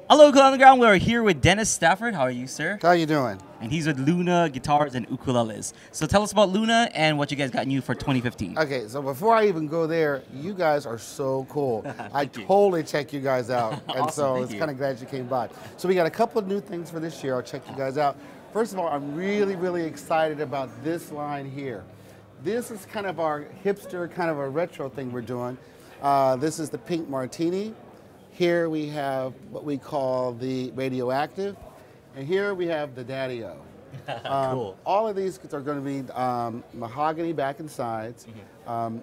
Hello, Ukulele on the Ground. We're here with Dennis Stafford. How are you, sir? How you doing? And he's with Luna Guitars and Ukuleles. So tell us about Luna and what you guys got new for 2015. Okay, so before I even go there, you guys are so cool. I totally check you guys out, and Awesome, so thank it's you. kind of glad you came by. So we got a couple of new things for this year. I'll check you guys out. First of all, I'm really excited about this line here. This is kind of our hipster, kind of a retro thing we're doing. This is the Pink Martini. Here we have what we call the Radioactive, and here we have the Daddy-O. Cool. All of these are going to be mahogany back and sides.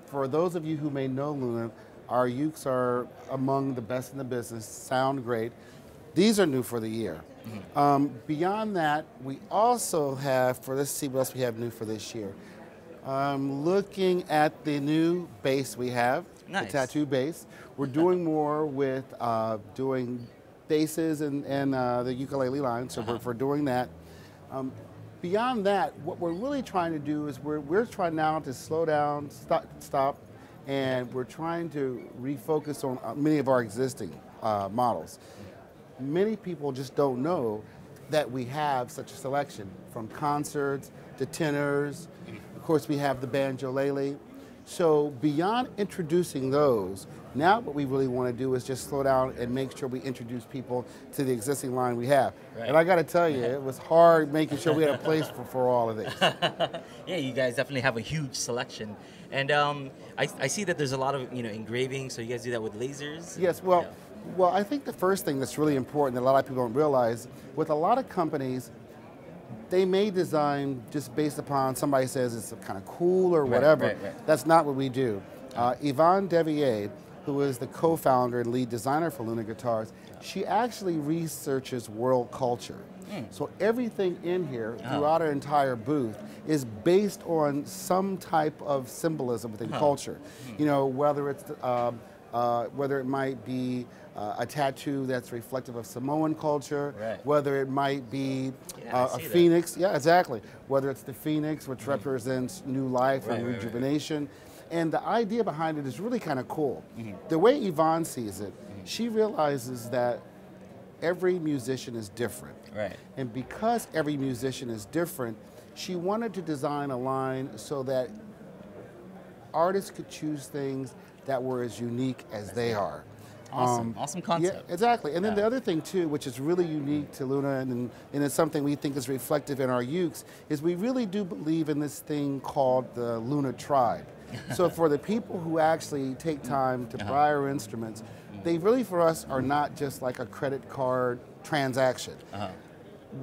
For those of you who may know Luna, our ukes are among the best in the business, sound great. These are new for the year. Beyond that, we also have, let's see what else we have new for this year. Looking at the new bass we have, Nice. the tattoo bass. We're doing more with doing basses and the ukulele line, so we're doing that. Beyond that, what we're really trying to do is we're trying now to slow down, stop, and we're trying to refocus on many of our existing models. Many people just don't know that we have such a selection, from concerts to tenors. Of course, we have the banjo-lele. So beyond introducing those, now what we really want to do is just slow down and make sure we introduce people to the existing line we have. Right. And I got to tell you, it was hard making sure we had a place for all of these. Yeah, you guys definitely have a huge selection. And I see that there's a lot of engraving, so you guys do that with lasers? Yes, well, I think the first thing that's really important that a lot of people don't realize, with a lot of companies, they may design just based upon somebody says it's kind of cool or whatever. Right. That's not what we do. Yvonne Devier, who is the co-founder and lead designer for Luna Guitars, she actually researches world culture. So everything in here throughout our entire booth is based on some type of symbolism within culture. You know, whether it's whether it might be a tattoo that's reflective of Samoan culture, whether it might be a phoenix, exactly. Whether it's the phoenix, which represents new life and rejuvenation. And the idea behind it is really kind of cool. The way Yvonne sees it, she realizes that every musician is different. And because every musician is different, she wanted to design a line so that artists could choose things that were as unique as they are. Awesome concept. Yeah, exactly. And then the other thing too, which is really unique to Luna and it's something we think is reflective in our ukes, is we really do believe in this thing called the Luna Tribe. So for the people who actually take time to buy our instruments, they really for us are not just like a credit card transaction.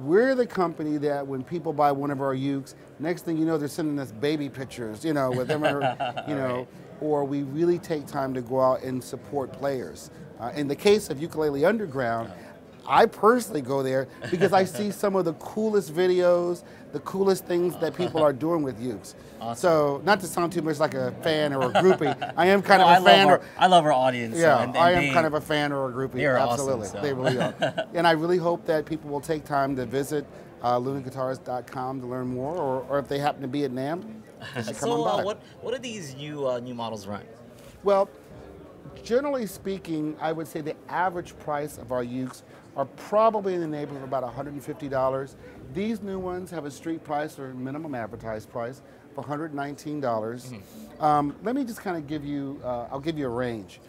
We're the company that when people buy one of our ukes, next thing you know, they're sending us baby pictures, with them, or we really take time to go out and support players. In the case of Ukulele Underground, I personally go there because I see some of the coolest videos, the coolest things that people are doing with ukes. So, not to sound too much like a fan or a groupie, I am kind of a fan. I love our audience. Yeah, and I am kind of a fan or a groupie. They are absolutely, awesome, so. They really are. And I really hope that people will take time to visit lunaguitars.com to learn more, or if they happen to be at Namm, they should come on by. What are these new models run? Well, generally speaking, I would say the average price of our ukes are probably in the neighborhood of about $150. These new ones have a street price or minimum advertised price for $119. Let me just kind of give you, I'll give you a range.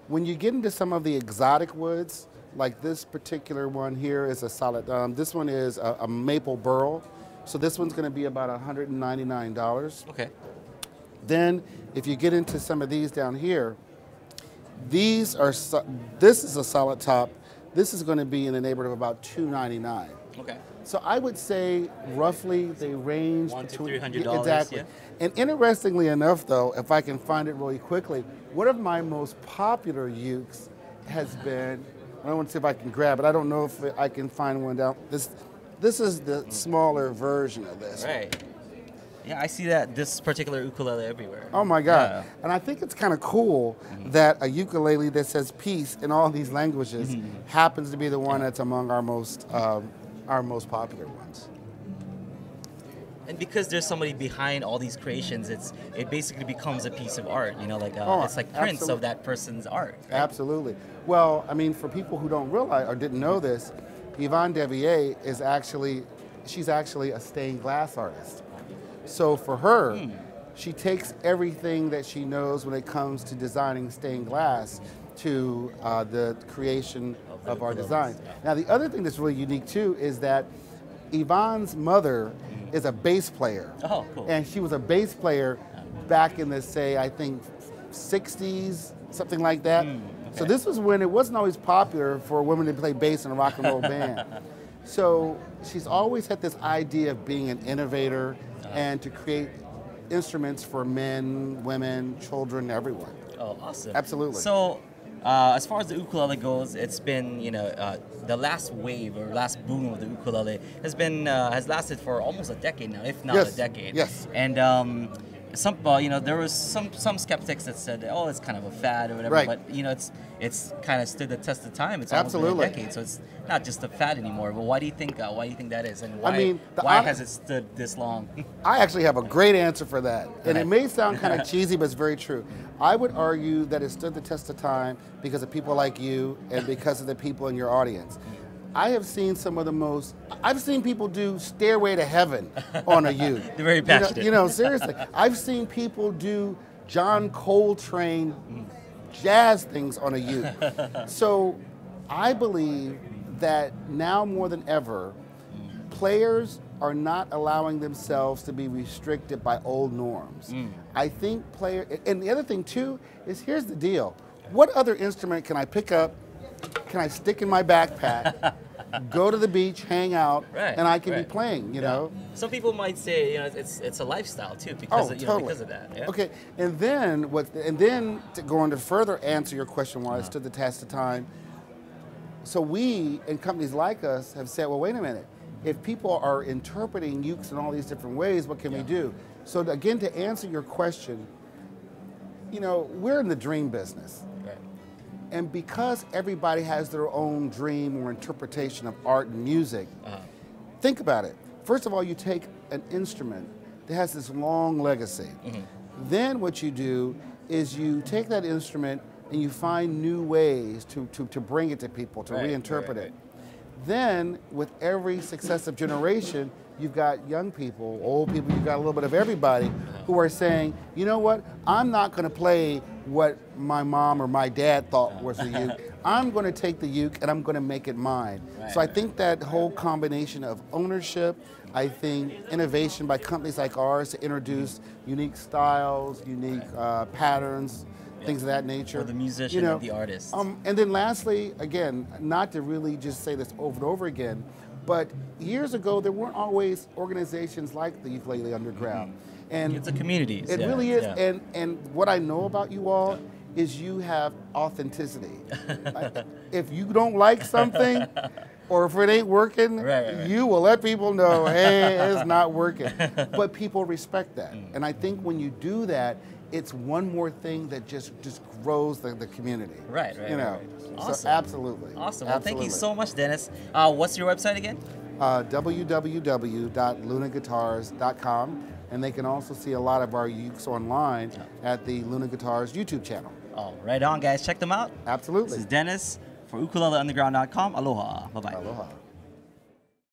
When you get into some of the exotic woods, like this particular one here is a solid, this one is a maple burl. So this one's going to be about $199. Okay. Then if you get into some of these down here, these are, this is a solid top. This is going to be in the neighborhood of about $299. Okay. So I would say roughly they range $100 to between $300. Exactly. Yeah. And interestingly enough, though, if I can find it really quickly, one of my most popular ukes has been. I want to see if I can grab it. I don't know if I can find one down. This is the smaller version of this. Right. Yeah, I see this particular ukulele everywhere. Oh my God. And I think it's kind of cool that a ukulele that says peace in all these languages happens to be the one that's among our most popular ones. And because there's somebody behind all these creations, it basically becomes a piece of art. You know, like it's like prints of that person's art. Right? Absolutely. Well, I mean, for people who don't realize or didn't know this, Yvonne Devier is she's actually a stained glass artist. So for her, she takes everything that she knows when it comes to designing stained glass to the creation of our designs. Yeah. Now, the other thing that's really unique too is that Yvonne's mother is a bass player. Oh, cool. And she was a bass player back in the, say, I think 60s, something like that. Okay. So this was when it wasn't always popular for women to play bass in a rock and roll band. So she's always had this idea of being an innovator and to create instruments for men, women, children, everyone. Oh, awesome. Absolutely. So, as far as the ukulele goes, it's been, the last wave or last boom of the ukulele has lasted for almost a decade now, if not a decade. Yes. And there was some skeptics that said, oh, it's kind of a fad or whatever. Right. But it's kind of stood the test of time. It's almost been a decade, so it's not just a fad anymore. But why do you think that is, and why has it stood this long? I actually have a great answer for that, and it may sound kind of cheesy, but it's very true. I would argue that it stood the test of time because of people like you and because of the people in your audience. I have seen I've seen people do Stairway to Heaven on a uke. They're very passionate. Seriously. I've seen people do John Coltrane jazz things on a uke. So I believe that now more than ever, players are not allowing themselves to be restricted by old norms. I think and the other thing too is, here's the deal. What other instrument can I pick up, can I stick in my backpack, go to the beach, hang out, and I can be playing, you know? Some people might say, it's a lifestyle too because of that. Yeah? Okay, and then to go on to further answer your question why it stood the test of time, so we and companies like us have said, well, wait a minute, if people are interpreting ukes in all these different ways, what can we do? So again, to answer your question, we're in the dream business. Right. And because everybody has their own dream or interpretation of art and music, think about it. First of all, you take an instrument that has this long legacy. Then what you do is you take that instrument and you find new ways to bring it to people, to reinterpret it. Then, with every successive generation, you've got young people, old people, you've got a little bit of everybody who are saying, you know what, I'm not going to play what my mom or my dad thought was a uke. I'm going to take the uke and I'm going to make it mine. So I think that whole combination of ownership, I think innovation by companies like ours to introduce unique styles, unique patterns, things of that nature. For the musician and the artist. And then lastly, again, not to really just say this over and over again, but years ago there weren't always organizations like the Ukulele Underground. And it's a community. It really is. And what I know about you all is you have authenticity. If you don't like something, or if it ain't working, you will let people know, hey, it's not working. But people respect that. And I think when you do that, it's one more thing that just grows the community. Right. Awesome. So absolutely. Awesome. Well, thank you so much, Dennis. What's your website again? www.lunaguitars.com, and they can also see a lot of our ukes online at the Luna Guitars YouTube channel. Oh, right on, guys. Check them out. Absolutely. This is Dennis for ukuleleunderground.com. Aloha. Bye-bye. Aloha.